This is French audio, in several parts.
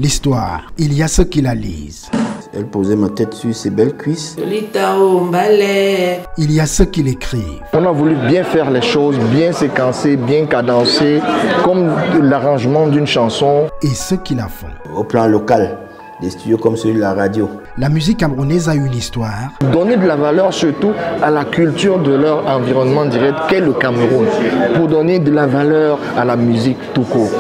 L'histoire, il y a ceux qui la lisent. Elle posait ma tête sur ses belles cuisses. Il y a ceux qui l'écrivent. On a voulu bien faire les choses, bien séquencer, bien cadencer, comme l'arrangement d'une chanson. Et ceux qui la font. Au plan local, des studios comme celui de la radio. La musique camerounaise a une histoire. Donner de la valeur surtout à la culture de leur environnement direct qu'est le Cameroun. Pour donner de la valeur à la musique tout court.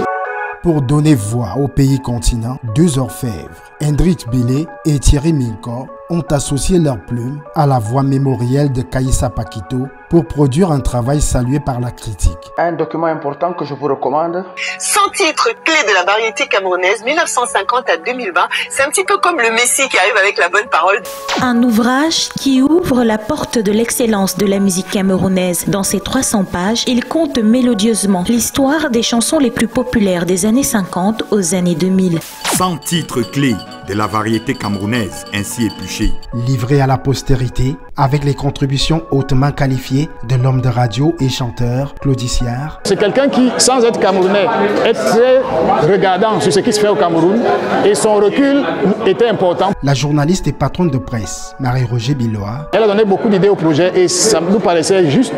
Pour donner voix au pays continent, deux orfèvres, Hendrik Bilé et Thierry Minko, ont associé leurs plumes à la voix mémorielle de Kaïssa Pakito pour produire un travail salué par la critique. Un document important que je vous recommande. 100 titres clés de la variété camerounaise 1950 à 2020. C'est un petit peu comme le Messie qui arrive avec la bonne parole. Un ouvrage qui ouvre la porte de l'excellence de la musique camerounaise. Dans ses 300 pages, il compte mélodieusement l'histoire des chansons les plus populaires des années 50 aux années 2000. 100 titres clés de la variété camerounaise ainsi épluchés. Livré à la postérité avec les contributions hautement qualifiées de l'homme de radio et chanteur Claudiciard. C'est quelqu'un qui, sans être camerounais, est très regardant sur ce qui se fait au Cameroun et son recul était important. La journaliste et patronne de presse, Marie-Roger Biloa. Elle a donné beaucoup d'idées au projet et ça nous paraissait juste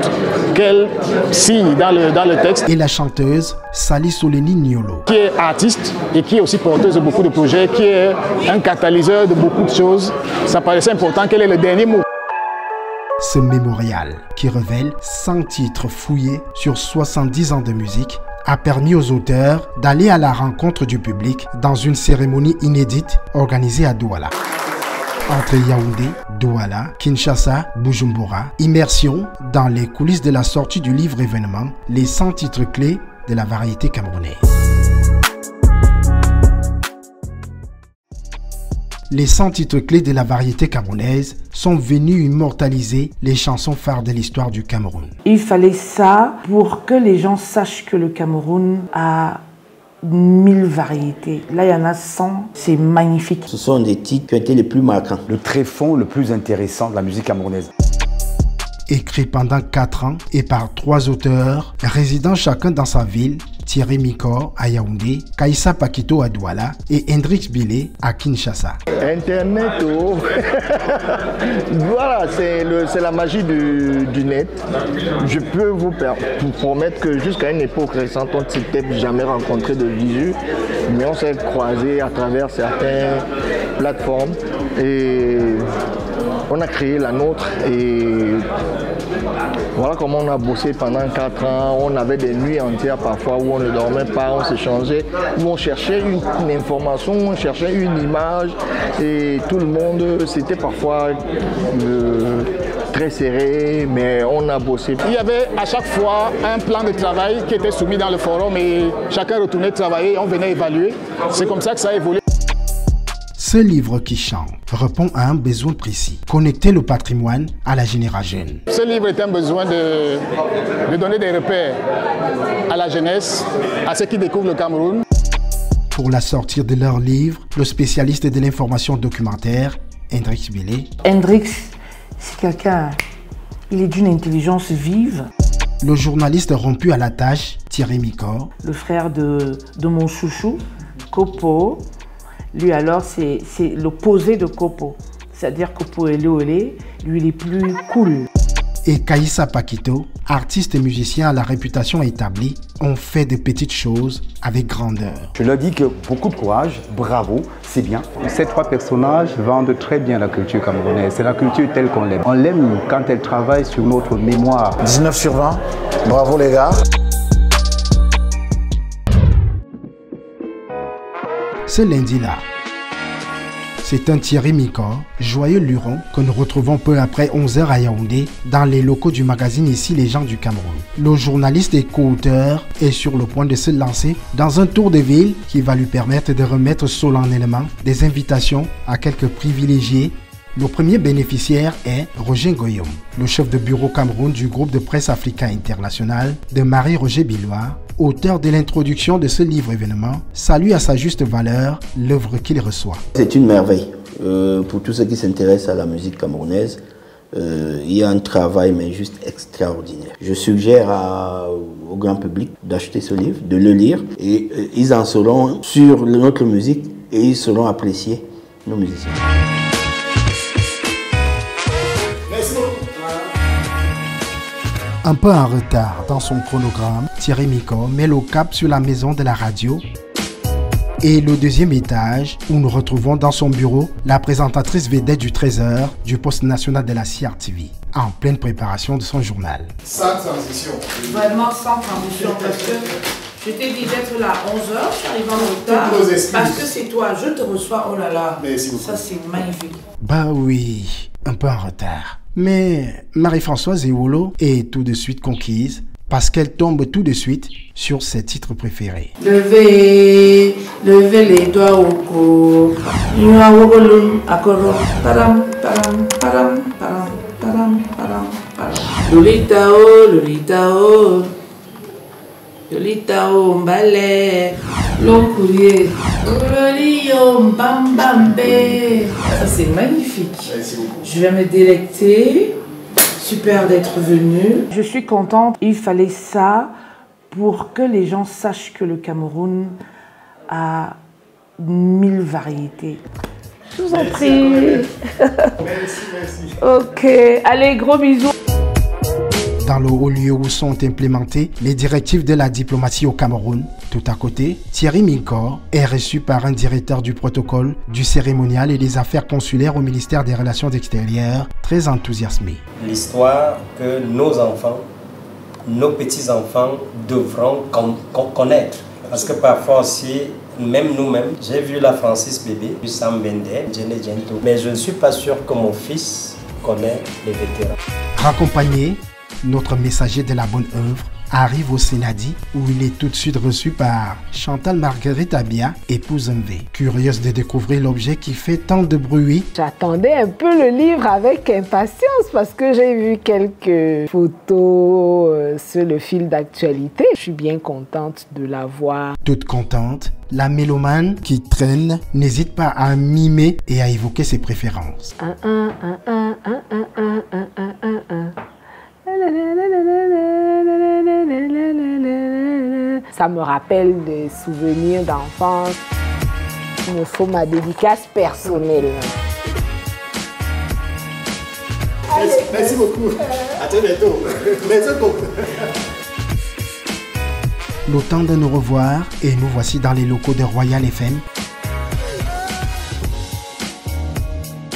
qu'elle signe dans le texte. Et la chanteuse Sali Soleni Niolo. Qui est artiste et qui est aussi porteuse de beaucoup de projets, qui est un catalyseur de beaucoup de choses. Ça paraissait important qu'elle ait le dernier mot. Ce mémorial, qui révèle 100 titres fouillés sur 70 ans de musique, a permis aux auteurs d'aller à la rencontre du public dans une cérémonie inédite organisée à Douala. Entre Yaoundé, Douala, Kinshasa, Bujumbura, immersion dans les coulisses de la sortie du livre événement, les 100 titres clés de la variété camerounaise. Les 100 titres clés de la variété camerounaise sont venus immortaliser les chansons phares de l'histoire du Cameroun. Il fallait ça pour que les gens sachent que le Cameroun a 1000 variétés. Là, il y en a 100. C'est magnifique. Ce sont des titres qui ont été les plus marquants. Le tréfonds le plus intéressant de la musique camerounaise. Écrit pendant 4 ans et par 3 auteurs, résidant chacun dans sa ville, Thierry Minko à Yaoundé, Kaïssa Pakito à Douala et Hendrik Bilé à Kinshasa. Internet, oh. Voilà, c'est la magie du net. Je peux vous promettre que jusqu'à une époque récente, on ne s'était jamais rencontré de visu, mais on s'est croisé à travers certaines plateformes et on a créé la nôtre et voilà comment on a bossé pendant 4 ans. On avait des nuits entières parfois où on ne dormait pas, on s'échangeait, où on cherchait une information, on cherchait une image et tout le monde, c'était parfois très serré, mais on a bossé. Il y avait à chaque fois un plan de travail qui était soumis dans le forum et chacun retournait travailler, on venait évaluer. C'est comme ça que ça a évolué. Ce livre qui chante répond à un besoin précis, connecter le patrimoine à la génération jeune. Ce livre est un besoin de donner des repères à la jeunesse, à ceux qui découvrent le Cameroun. Pour la sortie de leur livre, le spécialiste de l'information documentaire, Hendrik Bilé. Hendrik, c'est quelqu'un, il est d'une intelligence vive. Le journaliste rompu à la tâche, Thierry Minko. Le frère de mon chouchou, Kopo. Lui alors, c'est l'opposé de Kopo. C'est-à-dire Kopo est olé, lui il est plus cool. Et Kaïssa Pakito, artiste et musicien à la réputation établie, ont fait de petites choses avec grandeur. Je leur dis que beaucoup de courage, bravo, c'est bien. Ces 3 personnages vendent très bien la culture camerounaise. C'est la culture telle qu'on l'aime. On l'aime quand elle travaille sur notre mémoire. 19 sur 20, bravo les gars. Ce lundi-là, c'est un Thierry Minko, joyeux luron, que nous retrouvons peu après 11h à Yaoundé, dans les locaux du magazine Ici les gens du Cameroun. Le journaliste et co-auteur est sur le point de se lancer dans un tour de ville qui va lui permettre de remettre solennellement des invitations à quelques privilégiés. Le premier bénéficiaire est Roger Goyom, le chef de bureau Cameroun du groupe de presse africain international de Marie-Roger Biloa, auteur de l'introduction de ce livre événement, salue à sa juste valeur l'œuvre qu'il reçoit. C'est une merveille pour tous ceux qui s'intéressent à la musique camerounaise. Il y a un travail mais juste extraordinaire. Je suggère au grand public d'acheter ce livre, de le lire et ils en sauront sur notre musique et ils seront appréciés, nos musiciens. Un peu en retard dans son chronogramme, Thierry Mico met le cap sur la maison de la radio et le deuxième étage où nous retrouvons dans son bureau la présentatrice vedette du 13h du poste national de la CRTV en pleine préparation de son journal. Sans transition. Vraiment sans transition parce que je t'ai dit d'être là à 11h, je suis arrivé en retard parce que c'est toi, je te reçois, oh là là, ça c'est magnifique. Bah oui, un peu en retard. Mais Marie-Françoise Ewolo est tout de suite conquise parce qu'elle tombe tout de suite sur ses titres préférés. Levez les doigts au cou. Lolita oh, Lolita oh. Lolita oh, mbale. L'oncoulier. Lolio mbambambe. Ça c'est magnifique. Je vais me délecter. Super d'être venu. Je suis contente. Il fallait ça pour que les gens sachent que le Cameroun a 1000 variétés. Je vous en prie. Merci. Ok. Allez, gros bisous. Dans le haut lieu où sont implémentées les directives de la diplomatie au Cameroun, tout à côté, Thierry Mico est reçu par un directeur du protocole, du cérémonial et des affaires consulaires au ministère des Relations extérieures, très enthousiasmé. L'histoire que nos enfants, nos petits-enfants devront connaître. Parce que parfois aussi, même nous-mêmes, j'ai vu la Francis Bébé, Sam Bende, Jenny Gento, mais je ne suis pas sûr que mon fils connaît les vétérans. Raccompagné, notre messager de la bonne œuvre arrive au Sénadi où il est tout de suite reçu par Chantal Marguerite Abia, épouse MV. Curieuse de découvrir l'objet qui fait tant de bruit. J'attendais un peu le livre avec impatience parce que j'ai vu quelques photos sur le fil d'actualité. Je suis bien contente de la voir. Toute contente, la mélomane qui traîne n'hésite pas à mimer et à évoquer ses préférences. Ça me rappelle des souvenirs d'enfance. Il me faut ma dédicace personnelle. Merci beaucoup. À très bientôt. Le temps de nous revoir et nous voici dans les locaux de Royal FM.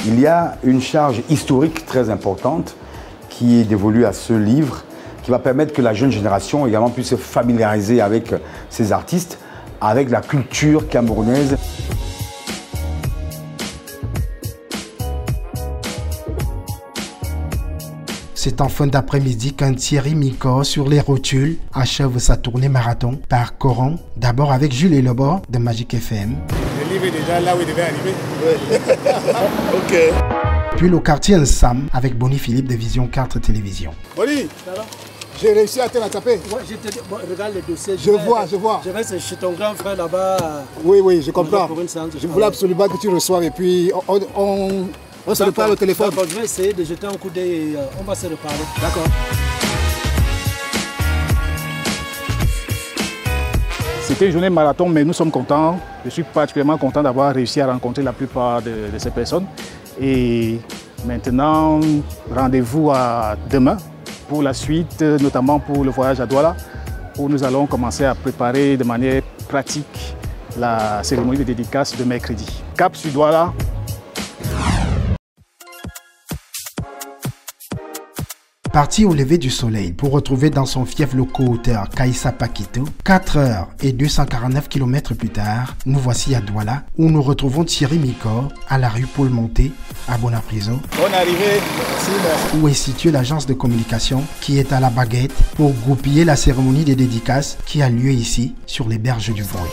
Il y a une charge historique très importante qui est dévolue à ce livre, qui va permettre que la jeune génération également puisse se familiariser avec ces artistes, avec la culture camerounaise. C'est en fin d'après-midi qu'un Thierry Mico sur les rotules achève sa tournée marathon par Coran, d'abord avec Jules et Lebord de Magic FM. Le livre est déjà là où il devait arriver. Ok. Puis le quartier Nsam avec Bonnie Philippe de Vision 4 Télévision. Bonnie, j'ai réussi à te rattraper. Ouais, je te dis, bon, regarde le dossier. Je vois. Je vais chez ton grand frère là-bas. Oui, je comprends. Je voulais absolument que tu reçoives et puis on se reparle au téléphone. Je vais essayer de jeter un coup d'œil et on va se reparler. D'accord. C'était une journée marathon, mais nous sommes contents. Je suis particulièrement content d'avoir réussi à rencontrer la plupart de ces personnes. Et maintenant, rendez-vous à demain pour la suite, notamment pour le voyage à Douala, où nous allons commencer à préparer de manière pratique la cérémonie de dédicace de mercredi. Cap sur Douala. Parti au lever du soleil pour retrouver dans son fief le co-auteur Kaïssa Pakito, 4 heures et 249 km plus tard, nous voici à Douala où nous retrouvons Thierry Mico à la rue Paul Monté à Bonapriso. Bonne arrivée. Merci. Où est située l'agence de communication qui est à la baguette pour goupiller la cérémonie des dédicaces qui a lieu ici sur les berges du Voy.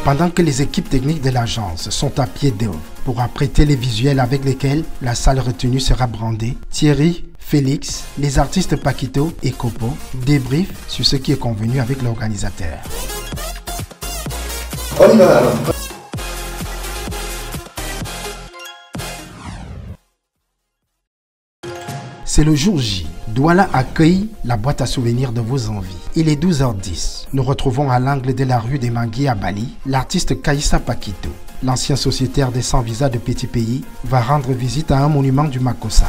Pendant que les équipes techniques de l'agence sont à pied d'œuvre pour apprêter les visuels avec lesquels la salle retenue sera brandée, Thierry, Félix, les artistes Paquito et Copo débriefent sur ce qui est convenu avec l'organisateur. On y va alors. C'est le jour J Douala accueille la boîte à souvenirs de vos envies. Il est 12h10. Nous retrouvons à l'angle de la rue des Manguiers à Bali l'artiste Kaïssa Pakito. L'ancien sociétaire des sans-visa de Petit Pays va rendre visite à un monument du Makossa.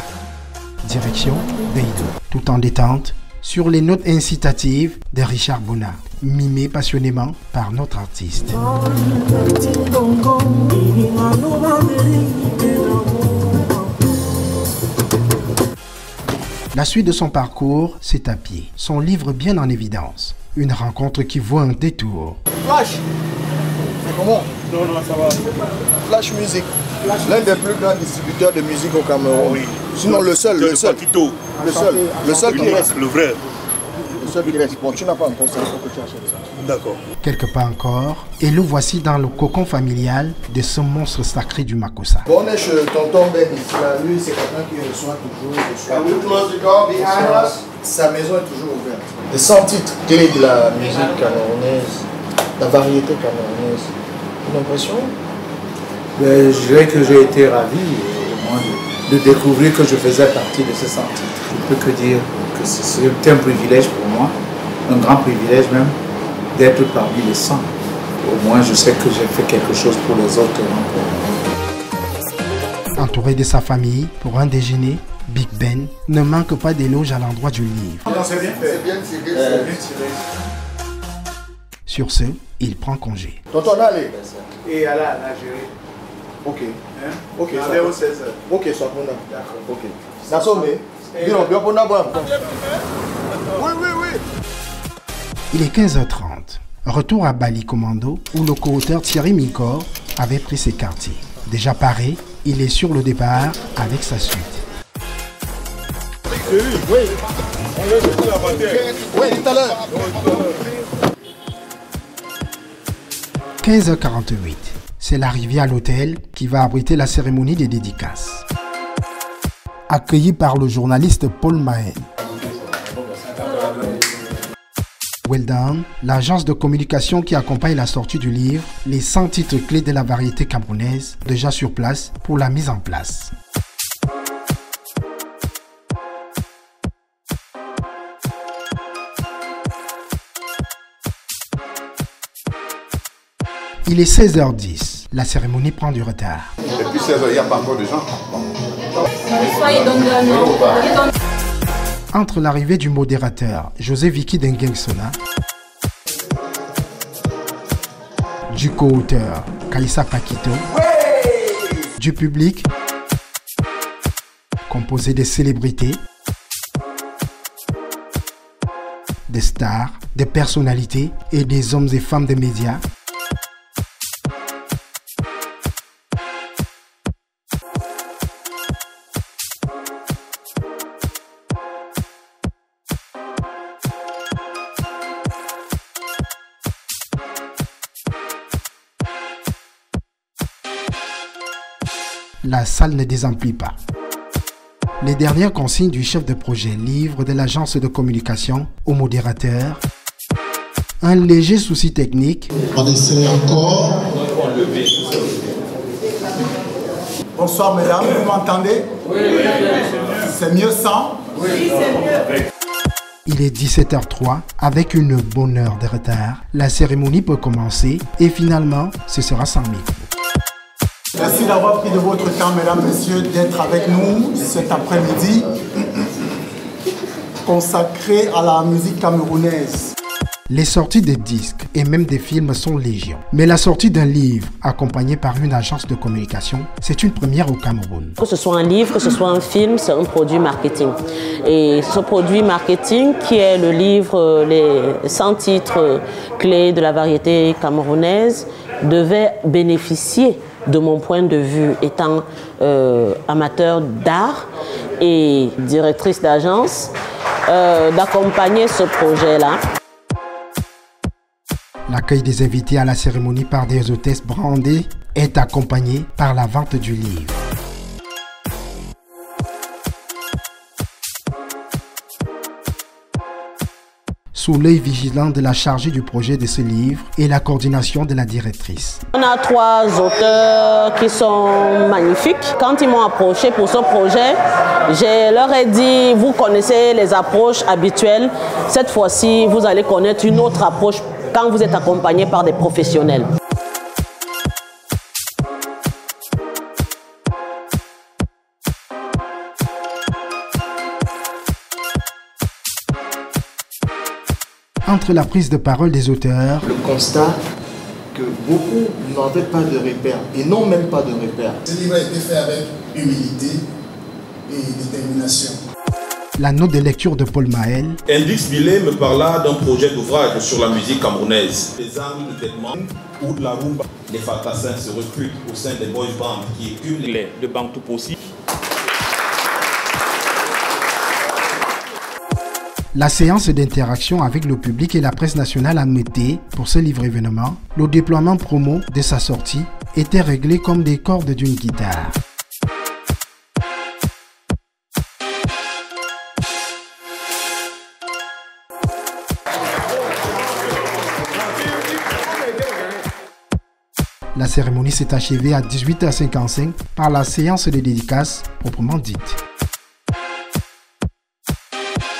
Direction Beidou, tout en détente, sur les notes incitatives de Richard Bona, mimé passionnément par notre artiste. La suite de son parcours, c'est à pied. Son livre bien en évidence. Une rencontre qui vaut un détour. Flash, c'est comment? Non, ça va. Flash Music, l'un des plus grands distributeurs de musique au Cameroun. Oui. Sinon le seul qui reste. Le vrai. Le seul qui reste. Bon, tu n'as pas encore ça, il faut que tu achètes ça. D'accord. Quelque part encore, et le voici dans le cocon familial de ce monstre sacré du Makossa. Bon, on est chez tonton Ben ici. Lui, c'est quelqu'un qui reçoit toujours. Sa maison est toujours ouverte. Les 100 titres clés de la musique camerounaise, la variété camerounaise. Une impression? Je dirais que j'ai été ravi de découvrir que je faisais partie de ces 100 titres. Je peux que dire que c'était un privilège pour moi, un grand privilège même, d'être parmi les 100. Au moins, je sais que j'ai fait quelque chose pour les autres. Entouré de sa famille pour un déjeuner, Big Ben ne manque pas d'éloges à l'endroit du livre. Non, c'est bien fait. C'est bien tiré. Sur ce, il prend congé. Tonton, allez. Et là, j'ai... Ok. Hein? Ok, ça va. au 16h. Ok, ça va. D'accord. Ok. Ça somme. Bien, bien pour nous. Oui. Il est 15h30. Retour à Bali Commando où le co-auteur Thierry Micor avait pris ses quartiers. Déjà paré, il est sur le départ avec sa suite. Oui. Oui, tout à l'heure. 15h48. C'est l'arrivée à l'hôtel qui va abriter la cérémonie des dédicaces. Accueilli par le journaliste Paul Mahen. Well Done, l'agence de communication qui accompagne la sortie du livre, les 100 titres clés de la variété camerounaise, déjà sur place pour la mise en place. Il est 16h10. La cérémonie prend du retard. Et puis 16h, il n'y a pas encore de gens. Entre l'arrivée du modérateur José Vicky Dengengsona, du co-auteur Kaïssa Pakito, du public, composé des célébrités, des stars, des personnalités et des hommes et femmes des médias, la salle ne désemplit pas. Les dernières consignes du chef de projet livre de l'agence de communication au modérateur. Un léger souci technique. On essaie encore. Bonsoir mesdames, vous m'entendez? Oui. C'est mieux sans? Oui, c'est mieux. Il est 17h03, avec une bonne heure de retard. La cérémonie peut commencer et finalement, ce sera sans micro. Merci d'avoir pris de votre temps, mesdames, messieurs, d'être avec nous cet après-midi consacré à la musique camerounaise. Les sorties de disques et même des films sont légion. Mais la sortie d'un livre accompagné par une agence de communication, c'est une première au Cameroun. Que ce soit un livre, que ce soit un film, c'est un produit marketing. Et ce produit marketing qui est le livre, les 100 titres clés de la variété camerounaise, devait bénéficier, de mon point de vue, étant amateur d'art et directrice d'agence, d'accompagner ce projet-là. L'accueil des invités à la cérémonie par des hôtesses brandées est accompagné par la vente du livre. sous l'œil vigilant de la chargée du projet de ce livre et la coordination de la directrice. On a 3 auteurs qui sont magnifiques. Quand ils m'ont approché pour ce projet, je leur ai dit, vous connaissez les approches habituelles. Cette fois-ci, vous allez connaître une autre approche quand vous êtes accompagné par des professionnels. Entre la prise de parole des auteurs, le constat que beaucoup n'avaient pas de repères et n'ont même pas de repères. Ce livre a été fait avec humilité et détermination. La note de lecture de Paul Maël. Hendrix Billet me parla d'un projet d'ouvrage sur la musique camerounaise. Les angles de traitement ou de la rumba. Les fantassins se recrutent au sein des boys bands qui écument les de Bantou possible. La séance d'interaction avec le public et la presse nationale a noté, pour ce livre événement, le déploiement promo de sa sortie était réglé comme des cordes d'une guitare. La cérémonie s'est achevée à 18h55 par la séance de dédicace proprement dite.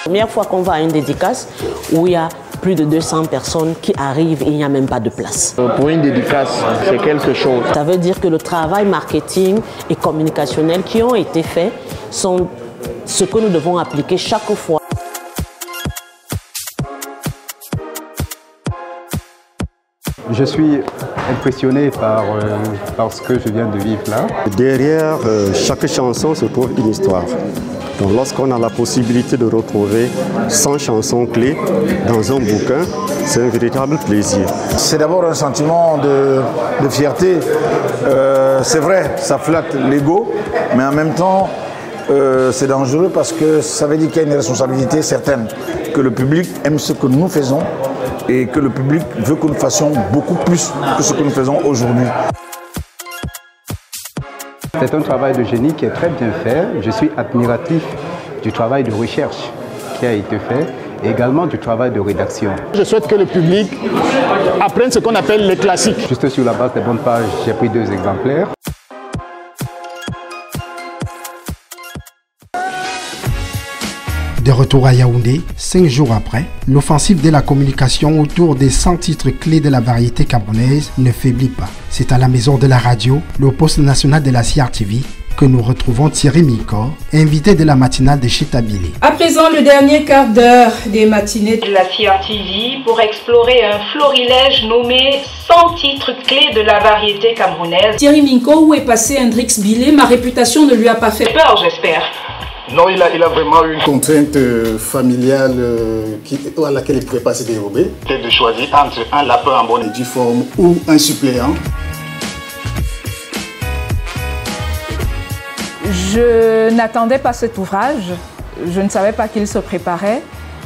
Première fois qu'on va à une dédicace où il y a plus de 200 personnes qui arrivent et il n'y a même pas de place. Pour une dédicace, c'est quelque chose. Ça veut dire que le travail marketing et communicationnel qui ont été faits sont ce que nous devons appliquer chaque fois. Je suis impressionné par ce que je viens de vivre là. Derrière chaque chanson se trouve une histoire. Donc lorsqu'on a la possibilité de retrouver 100 chansons clés dans un bouquin, c'est un véritable plaisir. C'est d'abord un sentiment de fierté. C'est vrai, ça flatte l'ego, mais en même temps, c'est dangereux parce que ça veut dire qu'il y a une responsabilité certaine, que le public aime ce que nous faisons et que le public veut que nous fassions beaucoup plus que ce que nous faisons aujourd'hui. C'est un travail de génie qui est très bien fait. Je suis admiratif du travail de recherche qui a été fait et également du travail de rédaction. Je souhaite que le public apprenne ce qu'on appelle les classiques. Juste sur la base des bonnes pages, j'ai pris 2 exemplaires. De retour à Yaoundé, 5 jours après, l'offensive de la communication autour des 100 titres clés de la variété camerounaise ne faiblit pas. C'est à la maison de la radio, le poste national de la CRTV, que nous retrouvons Thierry Miko, invité de la matinale de Chitabilé. À présent, le dernier quart d'heure des matinées de la CRTV pour explorer un florilège nommé 100 titres clés de la variété camerounaise. Thierry Miko, où est passé Hendrix Billet? Ma réputation ne lui a pas fait peur, j'espère. Non, il a vraiment eu une contrainte familiale à laquelle il ne pouvait pas se dérober. Peut-être de choisir entre un lapin en bonne et due forme ou un suppléant. Je n'attendais pas cet ouvrage, je ne savais pas qu'il se préparait,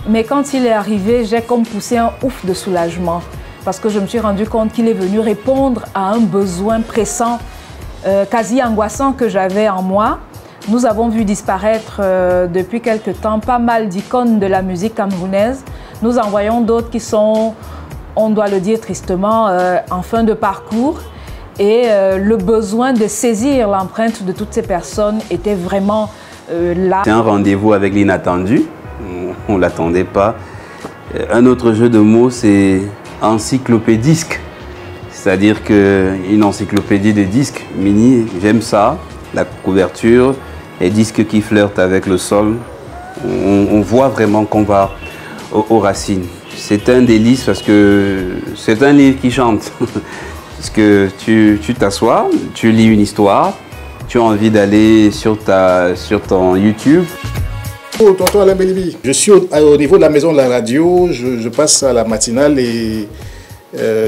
mais quand il est arrivé, j'ai comme poussé un ouf de soulagement parce que je me suis rendu compte qu'il est venu répondre à un besoin pressant, quasi angoissant que j'avais en moi. Nous avons vu disparaître depuis quelque temps pas mal d'icônes de la musique camerounaise. Nous en voyons d'autres qui sont, on doit le dire tristement, en fin de parcours. Et le besoin de saisir l'empreinte de toutes ces personnes était vraiment là. C'est un rendez-vous avec l'inattendu, on ne l'attendait pas. Un autre jeu de mots, c'est encyclopédisque, c'est-à-dire qu'une encyclopédie de disques mini, j'aime ça, la couverture, les disques qui flirtent avec le sol, on voit vraiment qu'on va aux racines. C'est un délice parce que c'est un livre qui chante. Parce que tu t'assois, tu lis une histoire, tu as envie d'aller sur ton YouTube. Oh, tonton Alain Bélibi, je suis au niveau de la maison de la radio, je passe à la matinale et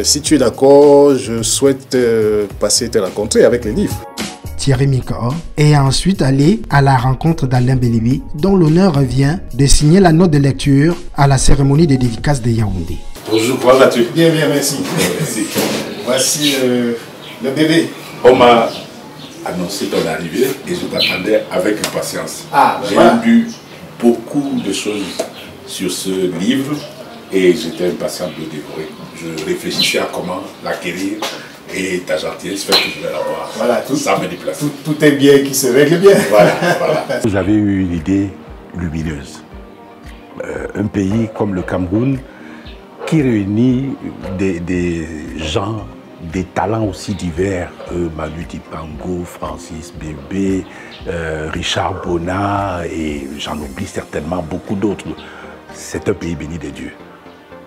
si tu es d'accord, je souhaite passer te rencontrer avec les livres. Thierry Miko est ensuite allé à la rencontre d'Alain Bélibi, dont l'honneur revient de signer la note de lecture à la cérémonie de dédicace de Yaoundé. Bonjour, comment vas-tu? Bien, merci. Merci. Voici le bébé. On m'a annoncé ton arrivée et je t'attendais avec impatience. J'ai lu beaucoup de choses sur ce livre et j'étais impatient de le dévorer. Je réfléchissais à comment l'acquérir et ta gentillesse fait que je vais l'avoir. Voilà, ça me déplace. Tout est bien qui se règle bien. Voilà, voilà. Vous avez eu une idée lumineuse. Un pays comme le Cameroun qui réunit des gens, des talents aussi divers, Manu Dibango, Francis Bébé, Richard Bonnat et j'en oublie certainement beaucoup d'autres. C'est un pays béni des dieux.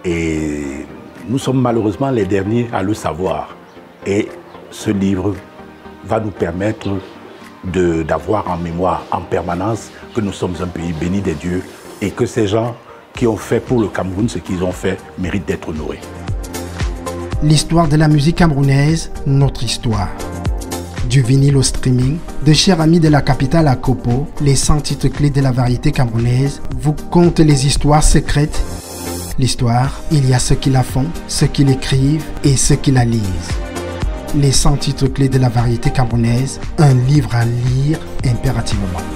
Et nous sommes malheureusement les derniers à le savoir. Et ce livre va nous permettre d'avoir en mémoire en permanence que nous sommes un pays béni des dieux et que ces gens qui ont fait pour le Cameroun ce qu'ils ont fait méritent d'être honorés. L'histoire de la musique camerounaise, notre histoire. Du vinyle au streaming, de chers amis de la capitale à Kopo, les 100 titres clés de la variété camerounaise vous content les histoires secrètes. L'histoire, il y a ceux qui la font, ceux qui l'écrivent et ceux qui la lisent. Les 100 titres clés de la variété camerounaise, un livre à lire impérativement.